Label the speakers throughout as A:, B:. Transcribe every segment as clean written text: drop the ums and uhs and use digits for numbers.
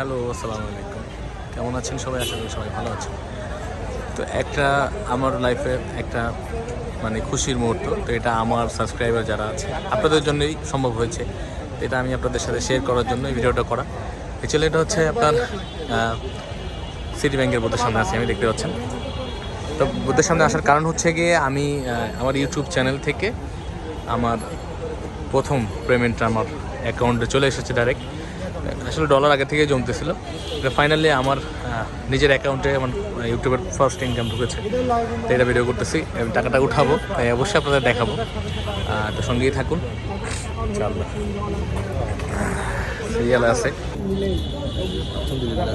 A: Hello, আসসালামু আলাইকুম। কেমন আছেন সবাই? আশা করি সবাই ভালো আছেন। তো একটা আমার লাইফের একটা খুশির মুহূর্ত। তো এটা আমার সাবস্ক্রাইবার যারা আছে আপনাদের জন্যই সম্ভব হয়েছে। তো এটা আমি আপনাদের সাথে শেয়ার করার জন্য এই ভিডিওটা করা। অ্যাকচুয়ালি এটা হচ্ছে আপনার সিটি ব্যাংকের বুথের সামনে আছি, আমি দেখতে পাচ্ছেন। তো বুথের সামনে আসার কারণ হচ্ছে গিয়ে আমি আমার ইউটিউব চ্যানেল থেকে আমার প্রথম পেমেন্টটা আমার অ্যাকাউন্টে চলে এসেছে ডাইরেক্ট। আসলে ডলার আগে থেকেই জমতেছিল, এটা ফাইনালি আমার নিজের অ্যাকাউন্টে আমার ইউটিউবের ফার্স্ট ইনকাম ঢুকেছে। তো এটা ভিডিও করতেছি, আমি টাকাটা উঠাবো, তাই অবশ্যই আপনাদের দেখাবো। তো সঙ্গেই থাকুন, ইনশাআল্লাহ। সিরিয়াল আছে, আলহামদুলিল্লাহ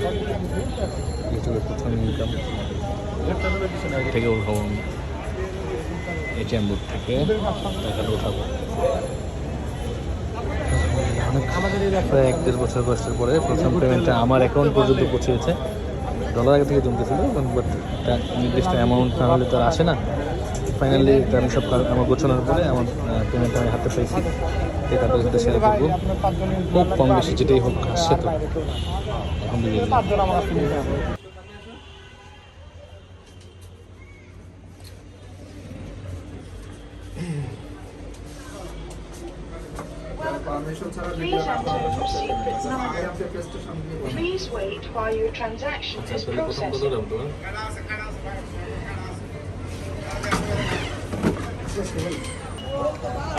A: ইউটিউবের প্রথম ইনকাম থেকে উঠাবো আমি এটিএম বুথ থেকে টাকাটা উঠাবো। প্রায় 1-1.5 বছর কষ্টের পরে প্রথম পেমেন্টটা আমার অ্যাকাউন্ট পর্যন্ত পৌঁছেছে। ডলার আগে থেকে জমতেছিল, বাট একটা নির্দিষ্ট অ্যামাউন্ট না হলে তো আর আসে না। ফাইনালি আমি সব আমার গোছানোর পরে আমার পেমেন্টটা আমি হাতে পেয়েছি। এটা আপনাদের সাথে শেয়ার করবো। খুব কম বেশি যেটাই হোক আসছে, তো আলহামদুলিল্লাহ।
B: Please enter your secret number. Please wait while your transaction is processing.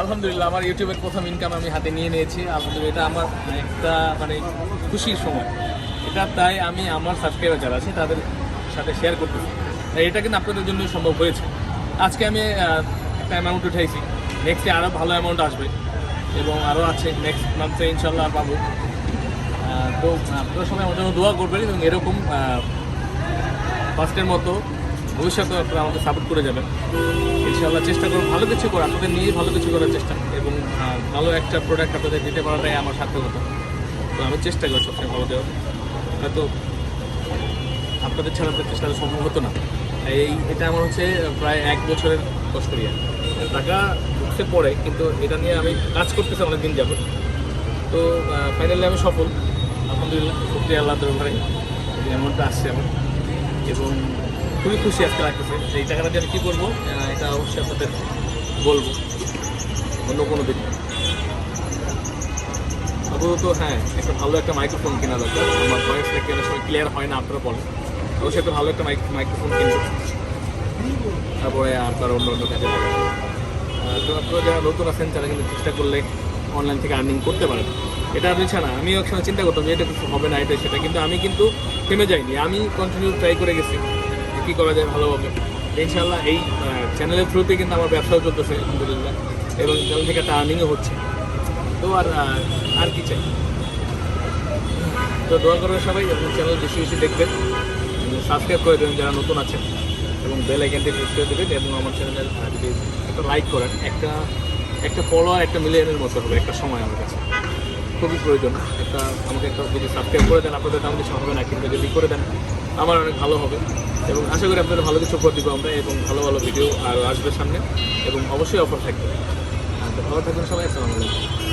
A: আলহামদুলিল্লাহ আমার ইউটিউবের প্রথম ইনকাম আমি হাতে নিয়ে নিয়েছি। আলহামদুলিল্লাহ, এটা আমার একটা খুশির সময়। এটা তাই আমি আমার সাবস্ক্রাইবার যারা আছে তাদের সাথে শেয়ার করতেছি। এটা কিন্তু আপনাদের জন্যই সম্ভব হয়েছে। আজকে আমি একটা অ্যামাউন্ট উঠাইছি, নেক্সটে আরও ভালো অ্যামাউন্ট আসবে এবং আরও আছে, নেক্সট মান্থে ইনশাল্লাহ পাবো। তো আপনারা সবাই আমার জন্য দোয়া করবেন এবং এরকম ফার্স্টের মতো ভবিষ্যতে আপনারা আমাকে সাপোর্ট করে যাবেন ইনশাল্লাহ। চেষ্টা করুন ভালো কিছু করা, আপনাদের নিয়ে ভালো কিছু করার চেষ্টা এবং ভালো একটা প্রোডাক্ট আপনাদের দিতে পারাটাই আমার সার্থকতা। তো আমি চেষ্টা করি সবসময় ভালো দেওয়ার। হয়তো আপনাদের ছাড়া তো চেষ্টা সম্ভব হতো না। এটা আমার হচ্ছে প্রায় 1 বছরের কষ্ট ইয়ে। টাকা ঢুকতে পড়ে, কিন্তু এটা নিয়ে আমি কাজ করতেছি অনেক দিন যাবো। তো ফাইনালি আমি সফল, আলহামদুলিল্লাহ। শুকরিয়া আল্লাহ দরবারে এই অ্যামাউন্টটা আসছে আমার, এবং খুবই খুশি আজকে লাগতেছে। এই টাকাটা দিয়ে আমি কী করবো এটা অবশ্যই আপনাদের বলবো অন্য কোনো দিন। আপাতত হ্যাঁ, একটা ভালো একটা মাইক্রোফোন কেনা দরকার। আমার ভয়েসটা কেনার সময় ক্লিয়ার হয় না, আপনারা বলেন। অবশ্যই একটা ভালো একটা মাইক্রোফোন কিনবো, তারপরে আপনার অন্য কাজে লাগাবেন। তো আপনারা যারা নতুন আছেন তারা কিন্তু চেষ্টা করলে অনলাইন থেকে আর্নিং করতে পারেন। এটা আমি না, আমিও একসময় চিন্তা করতাম যে এটা কিছু হবে না, এটা সেটা, কিন্তু আমি কিন্তু থেমে যাইনি। আমি কন্টিনিউ ট্রাই করে গেছি কী করা যায় ভালোভাবে। ইনশাআল্লাহ এই চ্যানেলের থ্রুতে কিন্তু আমার ব্যবসাও চলতেছে আলহামদুলিল্লাহ, এবং চ্যানেল থেকে একটা আর্নিংও হচ্ছে। তো আর কি চাই? তো দোয়া করবেন সবাই, এবং চ্যানেল বেশি বেশি দেখবেন, সাবস্ক্রাইব করে দেবেন যারা নতুন আছেন, এবং বেল আইকনটি প্রেস করে দেবেন। এবং আমার চ্যানেলের যদি একটা লাইক করেন, একটা ফলোয়ার একটা মিলিয়নের মতো হবে একটা সময়। আমার কাছে খুবই প্রয়োজন আমাকে একটা যদি সাবস্ক্রাইব করে দেন, আপনাদের তেমন কিছু হবে না, কিন্তু যদি করে দেন আমার অনেক ভালো হবে। এবং আশা করি আপনাদের ভালো কিছু উপহার দিব আমরা, এবং ভালো ভালো ভিডিও আরও আসবে সামনে, এবং অবশ্যই অফার থাকবে। তো ভালো থাকবেন সবাই, আসসালামু আলাইকুম।